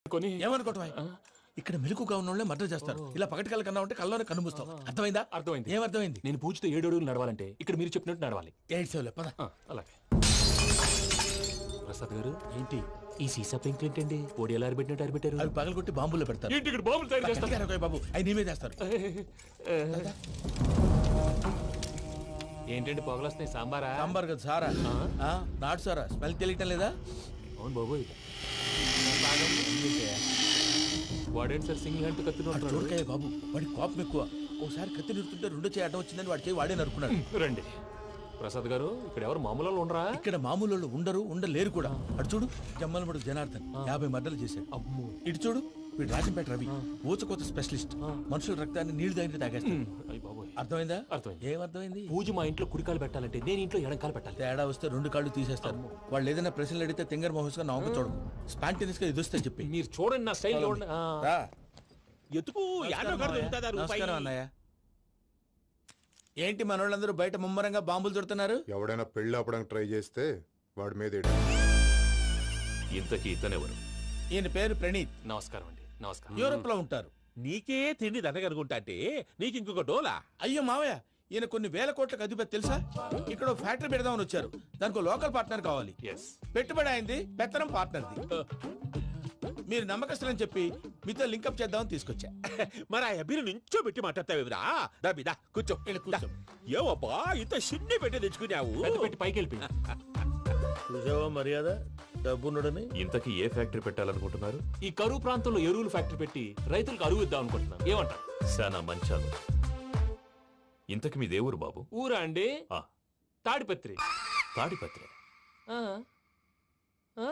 ఏమనుకోవటం ఇక్కడ మెలకుగా ఉన్న వాళ్ళే మర్డర్ చేస్తారు. ఇలా పగటి కళ్ళ కన్నా ఉంటే కళ్ళలోనే కనుమూస్తావు. అర్థమైందా? అర్థమైంది. ఏమర్థమైంది? నేను పూజతో 7 అడుగులు నడవాలంటే ఇక్కడ మీరు చెప్పినట్టు నడవాలి. 8 సెవెన్ పద. అలాగే. ప్రసాద్ గారు, ఏంటి ఈ సీసా పెంకులు ఏంటండి? ఓడి ఎలా అరబెట్టినట్టు అరబెట్టారు? అవి పగలగొట్టి బాంబుల్లో పెడతారు. ఏంటి ఇక్కడ బాంబులు తయారు చేస్తారు? బాబు అవి నీమే చేస్తారు. ఏంటండి పొగలొస్తున్నాయి? సాంబారా? సాంబార్ కదా సారా. నాటు సారా. స్మెల్ తెలియటం లేదా? అవును బాబోయ్. వాడేంటి సార్ సింగిల్ హ్యాండ్ కత్తి చూడకాయ బాబు, వాడి కోపం ఎక్కువ. ఒకసారి కత్తి నిరుతుంటే రెండో చేయి అడ్డం వచ్చిందని వాడి చేయి వాడే నరుకున్నాడు. రండి ప్రసాద్ గారు, ఇక్కడ ఎవరు మామూలు వాళ్ళు ఉండరా? ఇక్కడ మామూలు వాళ్ళు ఉండరు, ఉండలేరు కూడా. అటు చూడు, జమ్మలమడు జనార్దన్ 50 మర్డర్లు చేశాడు. అమ్మో. ఇటు చూడు, వీడు రాజంపేట రవి ఊచకోత స్పెషలిస్ట్. మనుషుల రక్తాన్ని నీళ్లు దగ్గర తాగేస్తాడు. అర్థమైందా? అర్థమైంది. ఏమర్థమైంది? పూజ మా ఇంట్లో కుడికాలు పెట్టాలంటే నేను ఇంట్లో ఎడంకాలు పెట్టాలి. తేడా వస్తే 2 కాళ్ళు తీసేస్తారు. వాళ్ళు ఏదైనా ప్రశ్నలు అడిగితే తింగర్ మహోస్ గా నవ్వు చూడకు. స్పాంటినియస్ గా ఎదుస్తా చెప్పి. మీరు చూడండి నా స్టైల్ చూడండి. నమస్కారం అన్నయ్య. ఏంటి మనోళ్ళందరూ బయట ముమ్మరంగా బాంబులు దొరుకుతున్నారు? ఎవడైనా పెళ్లి ఆపడానికి ట్రై చేస్తే వాడి మీద ఇంతకీ ఇతనెవరు? ఈయన పేరు ప్రణీత్. నమస్కారం అండి. నమస్కారం. యూరోప్ లో ఉంటారు. నీకే తిండి దండగనుకుంటా అంటే నీకు ఇంకొక డోలా? అయ్యో మావయ్య, ఈయన కొన్ని వేల కోట్లకు అధిపతి తెలుసా? ఇక్కడ ఫ్యాక్టరీ పెడదామని వచ్చారు. దానికి లోకల్ పార్ట్నర్ కావాలి. పెట్టుబడి అయింది, పెత్తనం పార్ట్నర్ది. మీరు నమ్మకస్తులని చెప్పి మీతో లింకప్ చేద్దామని తీసుకొచ్చా. మరి ఆ అబ్బిని నుంచో పెట్టి మాట్లాడతావురా? దాబిదా కూర్చో. ఏవబ్బా ఇంత సిన్ని పెట్టి తెచ్చుకున్నావు? పెట్టి పైకి వెళ్ళిపోయి చూసావా మర్యాద డబ్బున్నడని. ఇంతకీ ఏ ఫ్యాక్టరీ పెట్టాలనుకుంటున్నారు? ఈ కరువు ప్రాంతంలో ఎరువులు ఫ్యాక్టరీ పెట్టి రైతులకు అరువు ఇద్దాం అనుకుంటున్నాను. ఏమంటారు? శానా మంచాలు. ఇంతకి మీ దేవురు బాబు? ఊరా అండి? ఆ. తాడిపత్రి. తాడిపత్రి? ఆ. ఆ.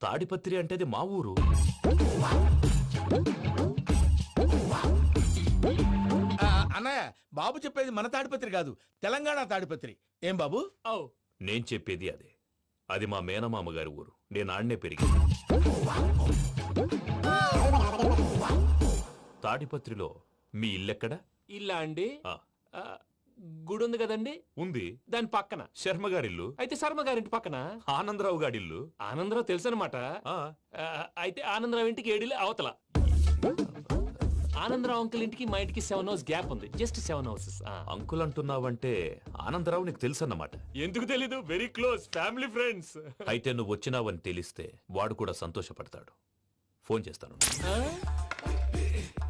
తాడిపత్రి అంటే అది మా ఊరు. అన్నయ్య, బాబు చెప్పేది మన తాడిపత్రి కాదు, తెలంగాణ తాడిపత్రి. ఏం బాబు? నేను చెప్పేది అదే. అది మా మేనమామ గారి ఊరు. నేను ఆడనే పెరిగి. తాడిపత్రిలో మీ ఇల్లెక్కడ? ఇల్లా అండి? గుడి ఉంది కదండి? ఉంది. దాని పక్కన శర్మ గారిల్లు. అయితే శర్మ గారింటి పక్కన ఆనందరావు గారిల్లు. ఆనందరావు తెలుసు అనమాట. అయితే ఆనందరావు ఇంటికి 7 అవతల. ఆనందరావు అంకుల్ ఇంటికి మా ఇంటికి 7 హౌస్ గ్యాప్ ఉంది. Just 7 houses. అంకుల్ అంటున్నావంటే ఆనందరావు నీకు తెలుసు అన్నమాట. ఎందుకు తెలీదు? Very close family friends. అయితే నువ్వు వచ్చినావని తెలిస్తే వాడు కూడా సంతోషపడతాడు. ఫోన్ చేస్తాను.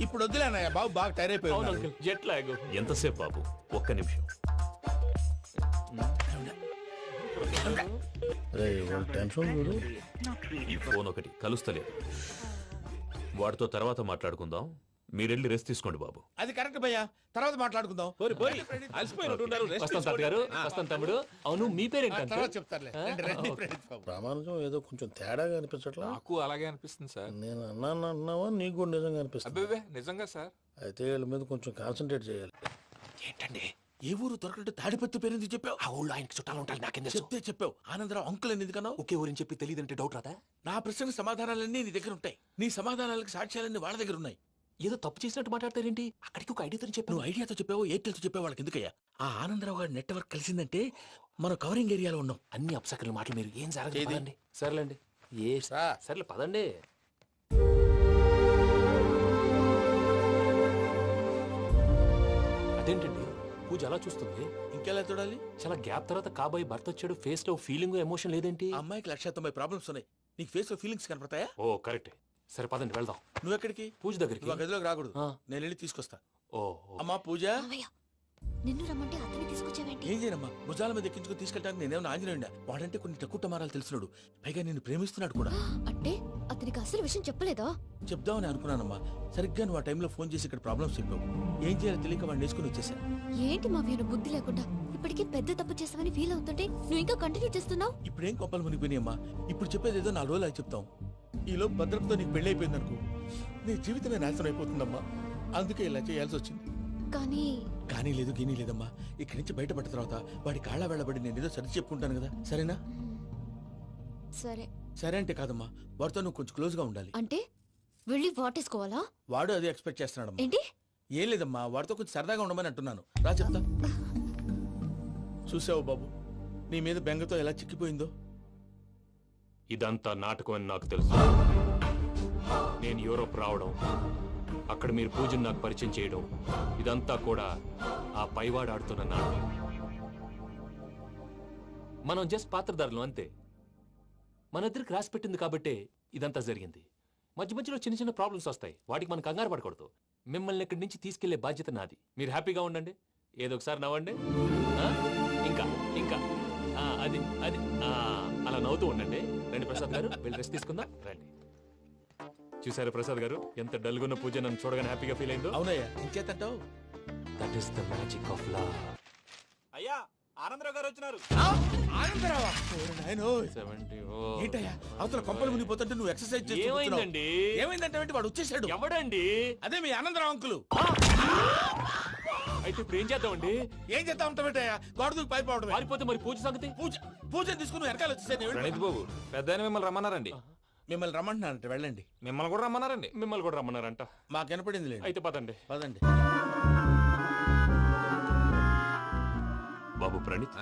ఇప్పుడు వద్దులే అన్నయ్య, బాబు బాగా టైర్ అయిపోయింది. Jet lag. ఎంతసేపు బాబు? ఒక్క నిమిషం. ఈ ఫోన్ ఒకటి కలుస్తలేదు. వాడితో తర్వాత మాట్లాడుకుందాం. మీరెళ్ళి రెస్ట్ తీసుకోండి బాబు. అది కరెక్ట్ భయ్యా, తర్వాత మాట్లాడుకుందాం. వస్తాను తమ్ముడు. అవును, మీ పేరేంటి? చెప్తారులే. ప్రామాణికం ఏదో కొంచెం తేడాగా అనిపించట్లా? నాకు అలాగే అనిపిస్తుంది సార్. నేను అన్నావా నీకు కూడా నిజంగా అనిపిస్తుంది? అబ్బే నిజంగా సార్. అయితే వీళ్ళ మీద కొంచెం కాన్సన్ట్రేట్ చేయాలి. ఏంటండి ఏ ఊరు దొరకట్టు తాడిపత్రి పేరు ఎందుకు చెప్పావు? ఆ ఊళ్ళో ఆయనకి చుట్టాలు ఉంటాయి. నాకేం చెప్తే చెప్పావు. ఆనందరావు అంకుల్ అని ఎందుకన్నావు? ఒకే ఊరిని చెప్పి తెలియదంటే డౌట్ రాదా? నా ప్రశ్నకు సమాధానాలన్నీ నీ దగ్గర ఉంటాయి. నీ సమాధానాలకు సాక్ష్యాలన్నీ వాళ్ళ దగ్గర ఉన్నాయి. ఏదో తప్పు చేసినట్టు మాట్లాడతారేంటి? అక్కడికి ఒక ఐడియాతో చెప్పావు. నువ్వు ఐడియాతో చెప్పావు, ఎయిర్టెల్తో చెప్పావు, వాళ్ళకి ఎందుకయ్యా? ఆ ఆనందరావు గారి నెట్వర్క్ కలిసిందంటే మనం కవరింగ్ ఏరియాలో ఉన్నాం. అన్ని అప్సకర్ల మాటలు మీరు ఏం జరగదండి. సర్లేండి. సర్లే పదండి. అదేంటండి పూజ అలా చూస్తుంది? ఇంకెలా చూడాలి? చాలా గ్యాప్ తర్వాత కాబోయే భర్త వచ్చాడు. ఫేస్ లో ఫీలింగ్ ఎమోషన్ లేదేంటి? ఆ అమ్మాయికి 190 ప్రాబ్లమ్స్ ఉన్నాయి. నీకు ఫేస్ లో ఫీలింగ్స్ కనపడతాయా? ఓ కరెక్ట్. సరే పదండి వెళ్దాం. నువ్వెక్కడికి? పూజ దగ్గరికి. నువ్వు గదిలోకి రాకూడదు, నేను వెళ్ళి తీసుకొస్తా. ఓ అమ్మా పూజ. నిన్ను రమ్మంటే అతన్ని తీసుకొచ్చావేంటి? ఏం చేయనమ్మా, భుజాల మీద ఎక్కించుకుని తీసుకెళ్ళడానికి నేనేమన్నా ఆంజనేయుడా? వాడంటే కొన్ని తక్కువ టమారాలు తెలిసినాడు, పైగా నేను ప్రేమిస్తున్నాడు కూడా. అంటే అతనికి అసలు విషయం చెప్పలేదా? చెప్దామని అనుకున్నానమ్మా. సరిగ్గా నువ్వు ఆ టైంలో ఫోన్ చేసి ఇక్కడ ప్రాబ్లమ్స్ చెప్పావు. ఏం చేయాలో తెలియక వాడిని వేసుకుని వచ్చేసా. ఏంటి మా వీరు బుద్ధి లేకుండా ఇప్పటికీ పెద్ద తప్పు చేసావని ఫీల్ అవుతుంటే నువ్వు ఇంకా కంటిన్యూ చేస్తున్నావు? ఇప్పుడేం కొప్పలు మునిగిపోయినాయమ్మా. ఇప్పుడు చెప్పేది ఏదో 4 రోజులు చెప్తాం. ఈలో భద్రతతో నీకు పెళ్లి అయిపోయింది అనుకో, నీ జీవితమే నాశనం అయిపోతుందమ్మా. అందుకే ఇలా చేయాల్సి వచ్చింది. కానీ లేదు గీనీ లేదమ్మా. ఇక్కడి నుంచి బయటపడ్డ తర్వాత వాడి కాళ్ళ వెళ్ళబడి నేను ఏదో సరి చెప్పుకుంటాను కదా, సరేనా? సరే అంటే కాదమ్మా, వాడితో నువ్వు కొంచెం క్లోజ్ గా ఉండాలి. అంటే వెళ్ళి వాటేసుకోవాలా? వాడు అదే ఎక్స్పెక్ట్ చేస్తున్నాడమ్మా. ఏంటి? ఏం లేదమ్మా, వాడితో కొంచెం సరదాగా ఉండమని అంటున్నాను. రా చెప్తా. చూసావు బాబు, నీ మీద బెంగతో ఎలా చిక్కిపోయిందో. ఇదంతా నాటకం అని నాకు తెలుసు. నేను యూరోప్ రావడం, అక్కడ మీరు పూజను నాకు పరిచయం చేయడం, ఇదంతా కూడా ఆ పైవాడు ఆడుతున్న నాటకం. మనం జస్ట్ పాత్రధారులు అంతే. మన ఇద్దరికి రాసి పెట్టింది కాబట్టే ఇదంతా జరిగింది. మధ్య మధ్యలో చిన్న చిన్న ప్రాబ్లమ్స్ వస్తాయి, వాటికి మనం కంగారు పడకూడదు. మిమ్మల్ని ఇక్కడి నుంచి తీసుకెళ్లే బాధ్యత నాది. మీరు హ్యాపీగా ఉండండి, ఏదో ఒకసారి నవ్వండి. ఆ? ఇంకా ఇంకా అది అది అలా నవ్వుతూ ఉండండి. రండి ప్రసాద్ గారు, వెళ్ళి రెస్ట్ తీసుకుందాం రండి. చూసారా ప్రసాద్ గారు, ఎంత డల్గున్న పూజ నన్ను చూడగానే హ్యాపీగా ఫీల్ అయిందో. అవునయ్యా, ఇంకేతంటావు? That is the magic of love. అయ్యా ఆనందరావు గారు వచ్చినారు. ఆనందరావా? ఓరి నాయనో. 70. ఏంటయ్యా అవతల కొంపలు మునిగిపోతుంటే నువ్వు ఎక్సర్సైజ్ చేస్తూ ఏమైందండి? ఏమైందంటే వాడు వచ్చేసాడు. ఎవడండి? అదే మీ ఆనందరావు అంకులు. అయితే ఇప్పుడు ఏం చేద్దామండి? ఏం చేస్తా ఉంటావేటయ్యా, గోడ దూకి పైపోవడమే. పారిపోతే మరి పూజ సంగతి? పూజ తీసుకుని వెనకాల వచ్చేసాను. ప్రణీత్ బాబు, పెద్ద ఆయన మిమ్మల్ని రమ్మన్నారండి. మిమ్మల్ని రమ్మంటున్నారంట, వెళ్ళండి. మిమ్మల్ని కూడా రమ్మన్నారండి. మిమ్మల్ని కూడా రమ్మన్నారంట. మాకు వినపడింది లేదు. అయితే పదండి. పదండి. బాబు ప్రణీత్,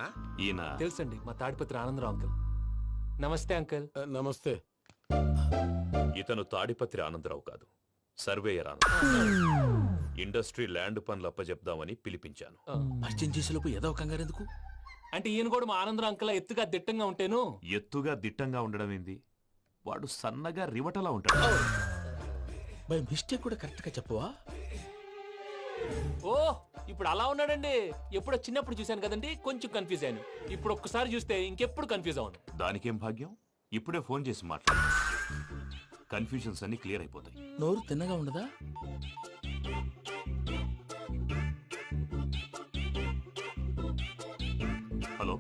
ఈయన తెలుసండి, మా తాడిపత్రి ఆనందరావు అంకుల్. నమస్తే అంకుల్. నమస్తే. ఇతను తాడిపత్రి ఆనందరావు కాదు, సర్వేయర్ ఆనందరావు. ఇండస్ట్రీ ల్యాండ్ పనులు అప్పజెప్దామని పిలిపించాను. పరిచయం చేసేలోపు ఏదో కంగారు ఎందుకు? అంటే ఈయన కూడా మా ఆనందరావు అంకుల్ ఎత్తుగా దిట్టంగా ఉంటాను. ఎత్తుగా దిట్టంగా ఉండడం ఏంది, వాడు సన్నగా రివటలా ఉంటాడు. బై మిస్టేక్ కూడా కరెక్ట్ గా చెప్పవా? ఓ ఇప్పుడు అలా ఉన్నాడండి. ఎప్పుడో చిన్నప్పుడు చూశాను కదండి, కొంచెం కన్ఫ్యూజ్ అయ్యాను. ఇప్పుడు ఒక్కసారి చూస్తే ఇంకెప్పుడు కన్ఫ్యూజ్ అవును. దానికేం భాగ్యం, ఇప్పుడే ఫోన్ చేసి మాట్లాడు. కన్ఫ్యూజన్స్ అన్ని క్లియర్ అయిపోతాయి. నోరు తిన్నగా ఉండదా? హలో,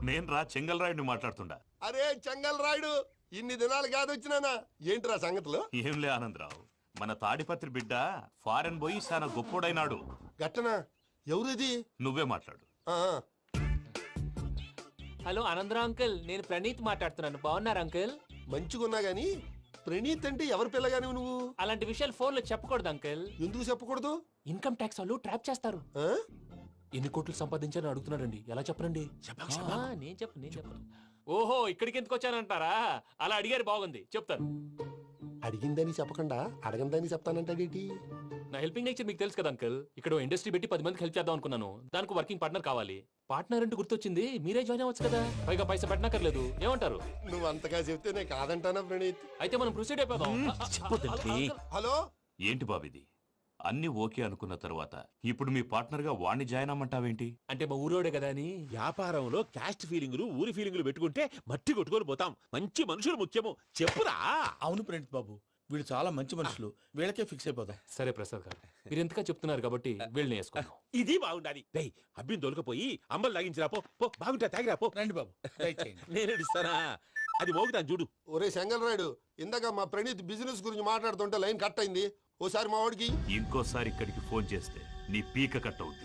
నేను రా చెంగల్రాయుడిని మాట్లాడుతుండా. అరే చెంగల్ రాయుడు, ఇన్ని దినాలు కాదు వచ్చినానా? ఏంట్రా సంగతులు? ఏంలే ఆనందరావు, మన తాడిపత్రి బిడ్డ ఫారెన్ పోయి చాలా గొప్పోడైనాడు. గట్టనా? ఎవరిది? నువ్వే మాట్లాడు. ఆ, హలో ఆనందరావు అంకుల్, నేను ప్రణీత్ మాట్లాడుతున్నాను. బాగున్నారు అంకుల్? మంచిగున్నా గాని ప్రణీత్ అంటే ఎవరి పిల్లగాని నువ్వు? అలాంటి విషయాలు ఫోన్ లో చెప్పకూడదు అంకుల్. ఎందుకు చెప్పకూడదు? ఇన్కమ్ ట్యాక్స్ వాళ్ళు ట్రాప్ చేస్తారు. ఆ? ఎన్ని కోట్లు సంపాదించాలని అడుగుతున్నారండి. ఎలా చెప్పరండి? నేను చెప్పను. ఓహో, ఇక్కడికి ఎందుకు వచ్చానంటారా? అలా అడిగారు, బాగుంది, చెప్తాను. అడిగిందని చెప్పకుండా అడగందని చెప్తానంటాడేటి? నా హెల్పింగ్ నేచర్ మీకు తెలుసు కదా అంకుల్. ఇక్కడ ఇండస్ట్రీ పెట్టి 10 మందికి హెల్ప్ చేద్దాం అనుకున్నాను. దానికి వర్కింగ్ పార్ట్నర్ కావాలి. పార్ట్నర్ అంటే గుర్తొచ్చింది, మీరే జాయిన్ అవ్వచ్చు కదా, పైగా పైసా పెట్టనక్కర్లేదు. ఏమంటారు? నువ్వు అంతగా చెప్తే నేను కాదంటానా ప్రణీత్? అయితే మనం ప్రొసీడ్ అయిపోదాం. హలో, ఏంటి బాబిది, అన్ని ఓకే అనుకున్న తర్వాత ఇప్పుడు మీ పార్ట్నర్ గా వాణ్ణి జాయిన్ అమ్మంటావేంటి? అంటే మా ఊరోడే కదా అని. వ్యాపారంలో క్యాస్ట్ ఫీలింగులు, ఊరి ఫీలింగులు పెట్టుకుంటే మట్టి కొట్టుకొని పోతాం. మంచి మనుషులు ముఖ్యము, చెప్పురా. అవును ప్రణీత్ బాబు, వీళ్ళు చాలా మంచి మనుషులు, వీళ్ళకే ఫిక్స్ అయిపోదాం. సరే ప్రసాద్ గారు, మీరు ఎంతగా చెప్తున్నారు కాబట్టి వీళ్ళని వేసుకుందాం. ఇది బాగుండాలి. డై అబ్బిని దొలకపోయి అంబలు తాగించిరా పో. పో బాగుంటా, తాగిరా పో. రండి బాబు, దయచేయండి. నేను ఇస్తానా? అది మోగుతాను చూడు. ఒరే చెంగల్ రాయుడు, ఇందాక మా ప్రణీత్ బిజినెస్ గురించి మాట్లాడుతుంటే లైన్ కట్ అయింది. ఓసారి మా వాడికి ఇంకోసారి ఇక్కడికి ఫోన్ చేస్తే నీ పీక కట్ అవుద్ది.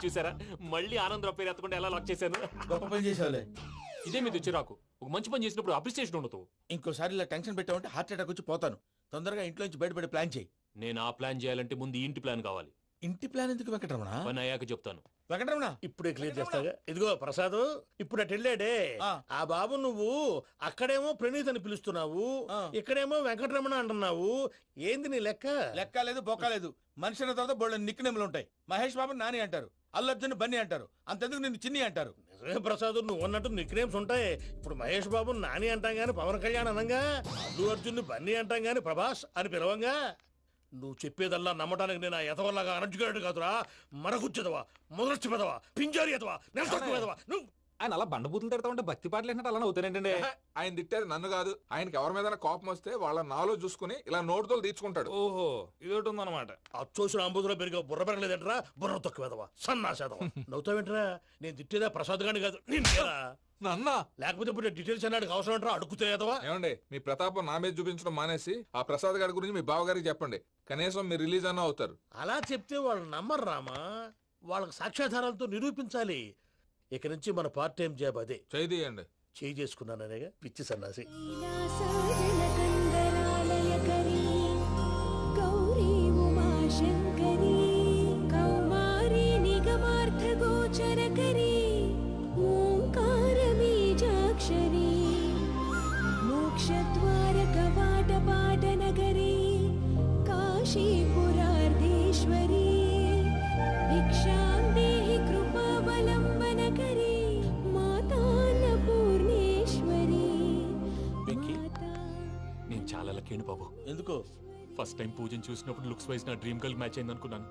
చూసారా, మళ్ళీ ఆనందరావు పేరు ఎత్తకుండా ఎలా లాక్ చేశాను. గొప్ప పని చేసేవాళ్ళే. ఇదే మీద చిరాకు. ఒక మంచి పని చేసినప్పుడు అప్రిసియేషన్ ఉండదు. ఇంకోసారి ఇలా టెన్షన్ పెట్టామంటే హార్ట్ అటాక్ వచ్చి పోతాను. తొందరగా ఇంట్లో నుంచి బయటపడే ప్లాన్ చేయి. నేను ఆ ప్లాన్ చేయాలంటే ముందు ఈ ఇంటి ప్లాన్ కావాలి. ఇంటి ప్లాన్ ఎందుకు వెంకటరమణ? పని అయ్యాక చెప్తాను. వెంకటరమణ ఇప్పుడే క్లియర్ చేస్తాగా. ఇదిగో ప్రసాద్, ఇప్పుడు అటు వెళ్ళాడే ఆ. ఆ బాబు, నువ్వు అక్కడేమో ప్రణీత్ అని పిలుస్తున్నావు, ఆ. ఇక్కడేమో వెంకటరమణ అంటున్నావు. ఏంది నీ లెక్క? లెక్క లేదు, బొక్క లేదు. మనిషి అన్న తర్వాత బోళ్ళ నిక్నెములు ఉంటాయి. మహేష్ బాబు నాని అంటారు, అల్లు అర్జున్ బన్నీ అంటారు, అంతెందుకు నిన్ను చిన్ని అంటారు. నిజమే ప్రసాద్, నువ్వు అన్నట్టు నిక్నేమ్స్ ఉంటాయి. ఇప్పుడు మహేష్ బాబు నాని అంటాం గాని పవన్ కళ్యాణ్ అనంగా, అల్లు అర్జున్ బన్నీ అంటాం గాని ప్రభాస్ అని పిలవంగా. నువ్వు చెప్పేదల్లా నమ్మటానికి నేను ఆ ఎతవల్లాగా అనర్జుకేటెడ్ కాదురా. మరగుచ్చదవా, మొదలచ్చి పెదవా, పింజారి ఎదవా, నెలసొక్కు పెదవా నువ్వు. ఆయన అలా బండబూతులు తిడతా ఉంటే భక్తి పాటలు ఏంటంటే అలా అవుతానంటే. ఆయన తిట్టేది నన్ను కాదు, ఆయనకి ఎవరి మీద కోపం వస్తే వాళ్ళ నాలో చూసుకుని ఇలా నోటుతో తీర్చుకుంటాడు. ఓహో, ఇదొకటి ఉందన్నమాట. అచ్చోసిన అంబుధులో పెరిగే బుర్ర పెరగలేదంటరా, బుర్ర తొక్కువేదవా, సన్నాసేదవా. నవ్వుతావేంట్రా? నేను తిట్టేదా ప్రసాద్ గాని కాదు, నిన్నేరా. నన్న లేకపోతే ఇప్పుడు డీటెయిల్స్ అన్నాడు అవసరం అంటారా? అడుగుతాయేదవా. ఏమండి, మీ ప్రతాపం నా మీద చూపించడం మానేసి ఆ ప్రసాద్ గారి గురించి మీ బావగారికి చెప్పండి. కనీసం మీరు రిలీజ్ అన్న అవుతారు. అలా చెప్తే వాళ్ళు నమ్మరు రామా. వాళ్ళకి సాక్ష్యాధారాలతో నిరూపించాలి. ఇక నుంచి మన పార్ట్ టైం జాబ్ అదే. చేయండి. చేయి చేసుకున్నాననేగా పిచ్చి సన్నాసి. लीलासाजलकन्दरालयकरी गौरी उमाशङ्करी कौमारी निगमार्थगोचरकरी ओङ्कारबीजाक्षरी मोक्षद्वारकवा నేను చాలా లక్కీ బాబు. ఎందుకో? ఫస్ట్ టైం పూజను చూసినప్పుడు లుక్స్ వైజ్ నా డ్రీమ్ గర్ల్ మ్యాచ్ అయింది అనుకున్నాను.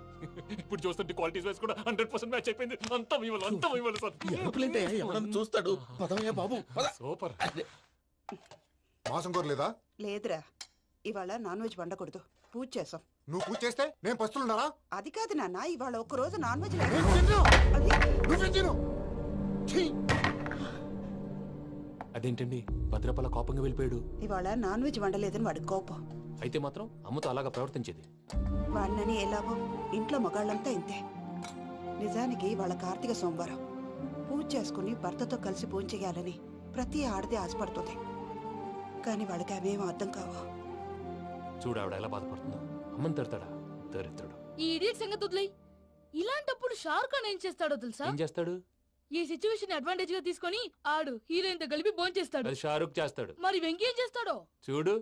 ఇప్పుడు చూస్తుంటే క్వాలిటీస్ వైజ్ కూడా 100% మ్యాచ్ అయిపోయింది. అంతా ఇవ్వాలి సార్. ఎవడన్నా చూస్తాడు. పదవయ్యా బాబు, పద. సూపర్. మాసం కోరలేదా? లేదురా, ఇవాళ నాన్ వెజ్ వండకూడదు, పూజ చేసాం. నువ్వు పూజ చేస్తే నేను పస్తులున్నారా? అది కాదు నాన్న, ఇవాళ ఒక్కరోజు నాన్ వెజ్ అదేంటండి భద్రపల కోపంగా వెళ్ళిపోయాడు? ఇవాళ నాన్ వెజ్ వండలేదని వాడి కోపం. అయితే మాత్రం అమ్మతో అలాగా ప్రవర్తించేది. వాడినని ఎలాగో ఇంట్లో మగాళ్ళంతా ఇంతే. నిజానికి వాళ్ళ కార్తీక సోమవారం పూజ చేసుకుని భర్తతో కలిసి పూజ చేయాలని ప్రతి ఆడది ఆశపడుతుంది. కానీ వాళ్ళకి అవేమో అర్థం కావు. చూడు ఆవిడ ఎలా బాధపడుతుందో. అమ్మని తిడతాడా? దరిద్రుడు. ఈ ఇడియట్ సంగతి వదిలేయ్. ఇలాంటప్పుడు షారుఖ్ ఖాన్ ఏం చేస్తాడో తెలుసా? ఏం చేస్తాడు? ఈ సిచ్యువేషన్ అడ్వాంటేజ్ గా తీసుకొని ఆడు హీరోయిన్ తో కలిపి బోన్ చేస్తాడు. అది షారుఖ్ చేస్తాడు. మరి వెంకీ ఏం చేస్తాడో చూడు.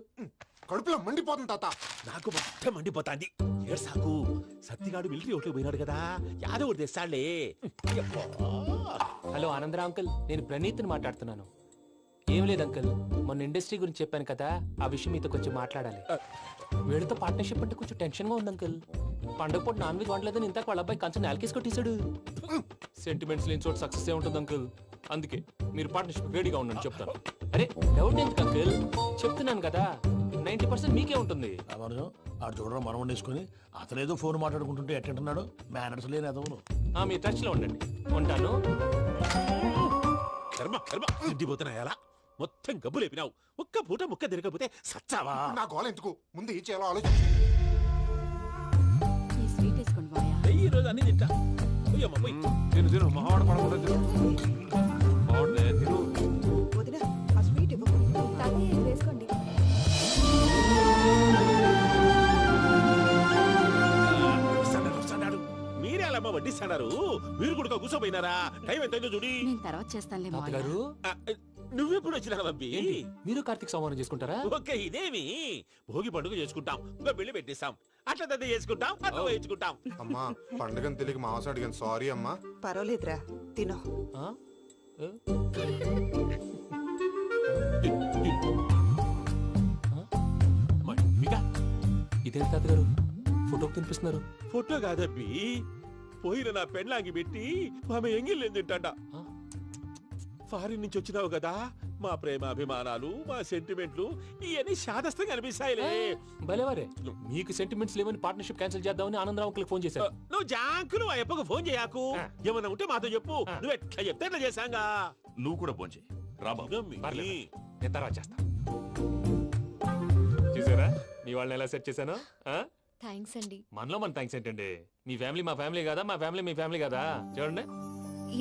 కడుపులో మండిపోతుంది తాత. నాకు మొత్తం మండిపోతాంది. ఏడ్సాకు, సత్తిగాడు మిలిటరీ ఓట్లు పోయినాడు కదా, యాదవ్ తెస్తాడులే. హలో ఆనందరా అంకుల్, నేను ప్రణీత్ని మాట్లాడుతున్నాను. ఏం లేదు అంకుల్, మొన్న ఇండస్ట్రీ గురించి చెప్పాను కదా, ఆ విషయం మీతో కొంచెం మాట్లాడాలి. వీళ్ళతో పార్ట్నర్షిప్ అంటే కొంచెం టెన్షన్ గా ఉంది అంకుల్. పండుగ పూట నాన్ వెజ్ వండలేదని ఇంతకు వాళ్ళ అబ్బాయి కంచెం నేలకేసి కొట్టేశాడు. సెంటిమెంట్స్ లేని చోట సక్సెస్ ఏ ఉంటుంది అంకుల్. అందుకే మీరు పార్ట్నర్షిప్ వేడిగా ఉండండి చెప్తాను. అరే డౌట్ ఎందుకు అంకుల్, చెప్తున్నాను కదా 90% మీకే ఉంటుంది. ఆడు చూడడం మనం వండేసుకుని అతనేదో ఫోన్ మాట్లాడుకుంటుంటే ఎట్టంటున్నాడు. మేనర్స్ లేని అదవును. మీ టచ్ లో ఉండండి. ఉంటాను. కర్మ కర్మ, తిండిపోతున్నా ఎలా మొత్తం గబ్బు లేపినావు. ఒక్క పూట ముక్క తిరగకపోతే సచ్చావా? నా గోల ఎందుకు, ముందు ఏం చేయాలో ఆలోచించు. ఈ రోజు అన్ని తింటా. తిను మహావాడ పడకుండా తిను. వదిన, ఆ స్వీట్ ఇవ్వు. వేసుకోండి. మీరే అలా వడ్డిస్తాడారు. మీరు కూడా కూర్చోపోయినారా? టైం ఎంతైందో చూడి. నేను తర్వాత చేస్తానులే తాతగారు. నువ్వెప్పుడు వచ్చినా బంబి? మీరు కార్తీక్ సంహారం చేసుకుంటారా? ఓకే, ఇదేమి భోగి పండుగ చేసుకుంటాం, ఇంకా పెళ్లి పెట్టేస్తాం, అట్లా దద్ద చేసుకుంటాం, అట్లా వేయించుకుంటాం. అమ్మా పండుగని తెలియక మాంసం అడిగాను, సారీ అమ్మా. పర్వాలేదురా, తినో. ఇదే తాతగారు ఫోటోకి తినిపిస్తున్నారు. ఫోటో కాదబ్బి, పోయిన నా పెళ్ళాంగి పెట్టి ఆమె ఎంగిల్లేం తింటాడ. ఫారిన్ నుంచి వచ్చినావు కదా, మా ప్రేమ అభిమానాలు, మా సెంటిమెంట్లు ఇవన్నీ శాదస్తంగా అనిపిస్తాయిలే. భలేవారే, మీకు సెంటిమెంట్స్ లేవని పార్ట్నర్షిప్ క్యాన్సిల్ చేద్దామని ఆనందరావు అంకుల్ ఫోన్ చేశారు. నువ్వు జాంకులు ఆ ఎప్పకు ఫోన్ చేయకు. ఏమన్నా ఉంటే మాతో చెప్పు. నువ్వు ఎట్లా చెప్తే ఎట్లా చేశాంగా. నువ్వు కూడా ఫోన్ చేయి. నేను తర్వాత చేస్తా. చూసారా మీ వాళ్ళని ఎలా సెట్ చేశాను? థ్యాంక్స్ అండి. మనలో మన థ్యాంక్స్ ఏంటండి? మీ ఫ్యామిలీ మా ఫ్యామిలీ కదా, మా ఫ్యామిలీ మీ ఫ్యామిలీ కదా. చూడండి,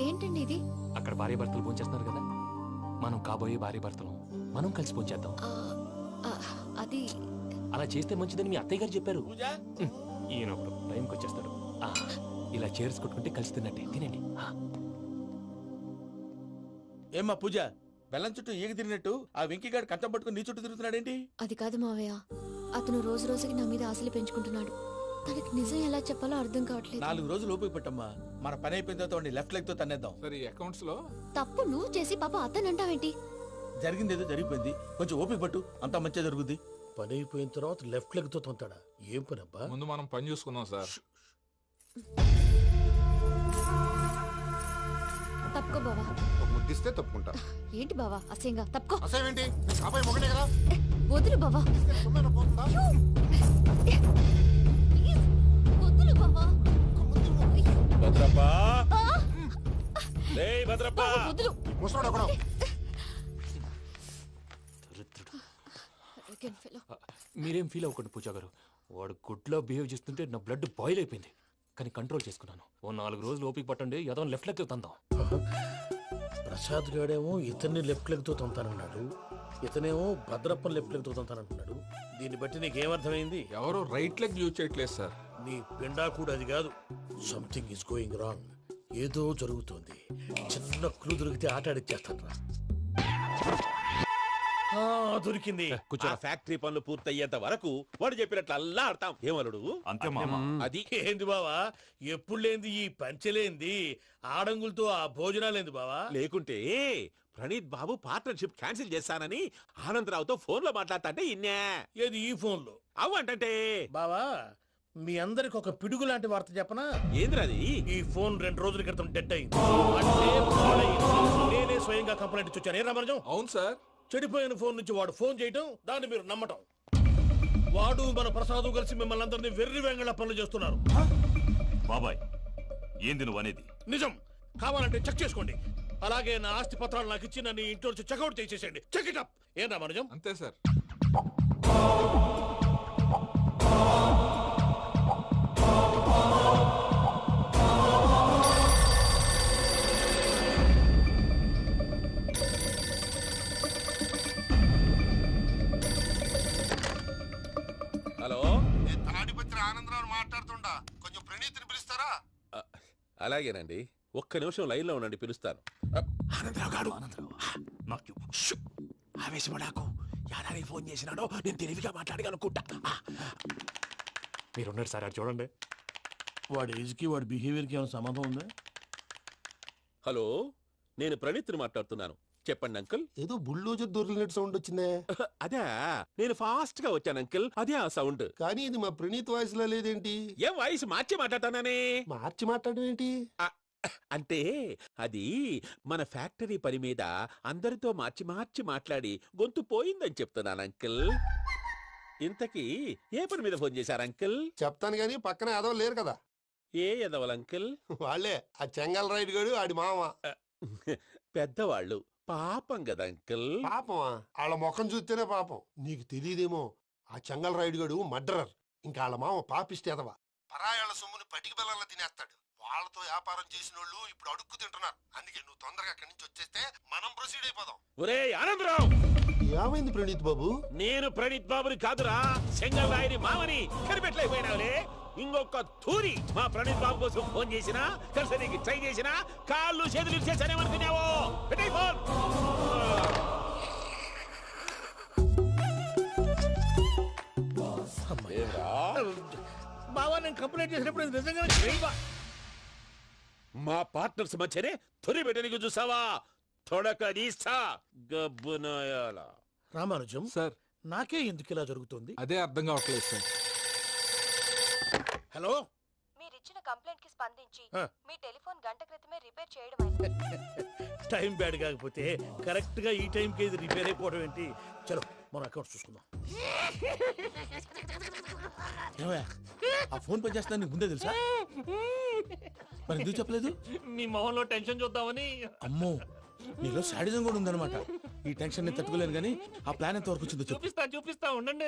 ఏంటండి ఇది? అక్కడ భార్య భర్తలు ఫోన్ చేస్తున్నారు కదా, మనం కాబోయే భార్య భర్తలు మనం కలిసి ఫోన్ చేద్దాం. అది అలా చేస్తే మంచిదని మీ అత్తయ్య గారు చెప్పారు. ఈయన ఒకడు టైంకి వచ్చేస్తాడు. ఇలా చేర్స్ కొట్టుకుంటే కలిసి తిన్నట్టే. తినండి. ఏమ్మా పూజ, బెల్లం చుట్టూ ఈగ తిరిగినట్టు ఆ వెంకీగాడు కంచం పట్టుకుని నీ చుట్టూ తిరుగుతున్నాడేంటి? అది కాదు మావయ్య, అతను రోజు రోజుకి నా మీద ఆశలు పెంచుకుంటున్నాడు. తనకి నిజం ఎలా చెప్పాలో అర్థం కావట్లేదు. 4 రోజులు ఓపిక పట్టమ్మా, మన పని అయిపోయిన తర్వాత లెఫ్ట్ లెగ్ తో తన్నేద్దాం. సరే, అకౌంట్స్ లో తప్పు నువ్వు చేసి పాప అతను అంటావేంటి? జరిగిందేదో జరిగిపోయింది, కొంచెం ఓపిక పట్టు, అంతా మంచిగా జరుగుద్ది. పని అయిపోయిన తర్వాత లెఫ్ట్ లెగ్ తో తొంతాడా? ఏం పని అబ్బా? ముందు మనం పని చూసుకుందాం సార్. తప్పుకో బావా. ఒక ముద్దిస్తే తప్పుకుంటా. ఏంటి బావా అసహ్యంగా? తప్పుకో. అసేమేంటి, అబ్బాయి మొగనే కదా. వదులు బావా. వదులు బావా. భద్రప్ప, లే భద్రప్ప. వదులు. ముసలోడు ఒకడు. మీరేం ఫీల్ అవ్వకండి పూజా గారు. వాడు గుడ్లో బిహేవ్ చేస్తుంటే నా బ్లడ్ బాయిల్ అయిపోయింది, కానీ కంట్రోల్ చేసుకున్నాను. ఓ 4 రోజులు ఓపిక పట్టండి, ఏదో లెఫ్ట్ లెగ్ తందాం. ప్రసాద్ గాడేమో ఇతన్ని లెఫ్ట్ లెగ్ తో తొంతానన్నాడు, ఇతనేమో భద్రప్పని లెఫ్ట్ లెగ్ తో తొంతానంటున్నాడు. దీన్ని బట్టి నీకేమర్థమైంది? ఎవరు రైట్ లెగ్ యూజ్ చేయట్లేదు సార్. నీ పిండా కూడా అది కాదు. Something is going wrong. ఏదో జరుగుతోంది. చిన్న క్లూ దొరికితే ఆట ఆడిచ్చేస్తాను రా. దొరికింది. ఆ ఫ్యాక్టరీ పనులు పూర్తయ్యేంత వరకు వాడు చెప్పినట్లు అల్లా ఆడతాం ఏమలుడు అంతే మామ అది ఏంది బావా ఎప్పుడు లేంది ఈ పంచలేంది ఆడంగులతో ఆ భోజనాలేంది బావా? లేకుంటే ప్రణీత్ బాబు పార్ట్నర్షిప్ క్యాన్సిల్ చేస్తానని ఆనందరావుతో ఫోన్ లో మాట్లాడతాంటే ఇన్నే ఏది ఈ ఫోన్ లో? అవ్వంటే బావా మీ అందరికి ఒక పిడుగు లాంటి వార్త చెప్పనా? ఏంద్రది? ఈ ఫోన్ 2 రోజుల క్రితం డెడ్ అయింది. అంటే పాడైంది. నేనే స్వయంగా కంప్లైంట్ ఇచ్చి వచ్చాను. ఏ రామరాజం? అవును సార్. చెడిపోయిన ఫోన్ నుంచి వాడు ఫోన్ చేయటం, దాన్ని మీరు నమ్మటం. వాడు మన ప్రసాదు కలిసి మిమ్మల్ని అందరినీ వెర్రి వెంగళ పనులు చేస్తున్నారు. బాబాయ్ ఏంది నువ్వు అనేది? నిజం. కావాలంటే చెక్ చేసుకోండి. అలాగే నా ఆస్తి పత్రాలు నాకు ఇచ్చి నన్ను ఇంట్లో నుంచి చెక్అౌట్ చేసేసేయండి. Check it up. ఏం రామరాజం? అంతే సార్. హలో, తాడిపత్రి ఆనందరావు మాట్లాడుతుండా, కొంచెం ప్రణీతిని పిలుస్తారా? అలాగేనండి. ఒక్క నిమిషం లైన్ లో ఉండండి, పిలుస్తాను. ఆనందరావు గాడు నాకు ఆవేశపడాకు. యాదానికి ఫోన్ చేసినాడో నేను తెలివిగా మాట్లాడగలనుకుంటా. మీరున్నారు సార్, అది చూడండి. వాడి ఏజ్ కి వాడి బిహేవియర్ కి ఏమైనా సంబంధం ఉందా? హలో, నేను ప్రణీత్ని మాట్లాడుతున్నాను. చెప్పండి అంకుల్. ఏదో బుల్డోజర్ దొరికినట్టు సౌండ్ వచ్చిందే. అదే, నేను ఫాస్ట్ గా వచ్చాను అంకుల్. అదే ఆ సౌండ్. కానీ ఇది మా ప్రణీత్ వాయిస్ లో లేదేంటి? ఏం వాయిస్ మార్చి మాట్లాడతాననే? మార్చి మాట్లాడడం ఏంటి? అంటే అది మన ఫ్యాక్టరీ పని మీద అందరితో మార్చి మార్చి మాట్లాడి గొంతు పోయిందని చెప్తున్నాను అంకుల్. ఇంతకీ ఏ పని మీద ఫోన్ చేశారు అంకుల్? చెప్తాను గానీ పక్కన ఏదో లేరు కదా. ఏ ఎదవల్ అంకుల్? వాళ్ళే ఆ చెంగల్ రైడ్ గడు ఆడి మామ. పెద్దవాళ్ళు పాపం కదా అంకుల్. పాపమా? వాళ్ళ ముఖం చూస్తేనే పాపం. నీకు తెలియదేమో, ఆ చెంగల్ రైడ్ గడు మర్డరర్. ఇంకా వాళ్ళ మామ పాపిస్తేదవా. పరాయాళ్ళ సొమ్ముని పటికి బెల్లంలో తినేస్తాడు. వాళ్ళతో వ్యాపారం చేసిన వాళ్ళు ఇప్పుడు అడుక్కు తింటున్నారు. అందుకే నువ్వు తొందరగా అక్కడి నుంచి వచ్చేస్తే మనం ప్రొసీడ్ అయిపోదాం. ఒరే ఆనందరావు, ఏమైంది ప్రణీత్ బాబు? నేను ప్రణీత్ బాబుని కాదురా, సెంగల్ రాయని మామని కనిపెట్టలేకపోయినావులే. ఇంకొక తూరి మా ప్రణీత్ బాబు కోసం ఫోన్ చేసినా, కలిసి ట్రై చేసినా కాళ్ళు చేతులు చేశానేమనుకున్నావో. పెట్టేయ్ ఫోన్. బావా నేను కంప్లైంట్ చేసినప్పుడు ఇది నిజంగానే చేయవా? మా పార్ట్నర్స్ మధ్యనే తొలి పెట్టడానికి చూసావా? తొడక నీస్తా గబ్బునాయాల. రామానుజం సార్, నాకే ఎందుకు ఇలా జరుగుతుంది? అదే అర్థం కావట్లేదు సార్. హలో, మీరిచ్చిన కంప్లైంట్ కి స్పందించి ఆ. మీ టెలిఫోన్ గంట క్రితమే రిపేర్ చేయడం టైం బ్యాడ్ కాకపోతే కరెక్ట్ గా ఈ టైం కి ఇది రిపేర్ అయిపోవడం ఏంటి? చలో మన అకౌంట్ చూసుకుందాం. ఏమయ్యా, ఆ ఫోన్ పనిచేస్తున్నా నీకు ముందే తెలుసా? మరి ఎందుకు చెప్పలేదు? మీ మొహంలో టెన్షన్ చూద్దామని. అమ్మో, నీలో శాడిజం కూడా ఉందన్నమాట. ఈ టెన్షన్ ని తట్టుకోలేను కానీ ఆ ప్లాన్ ఎంత వరకు వచ్చిందో చెప్పు. చూపిస్తా ఉండండి.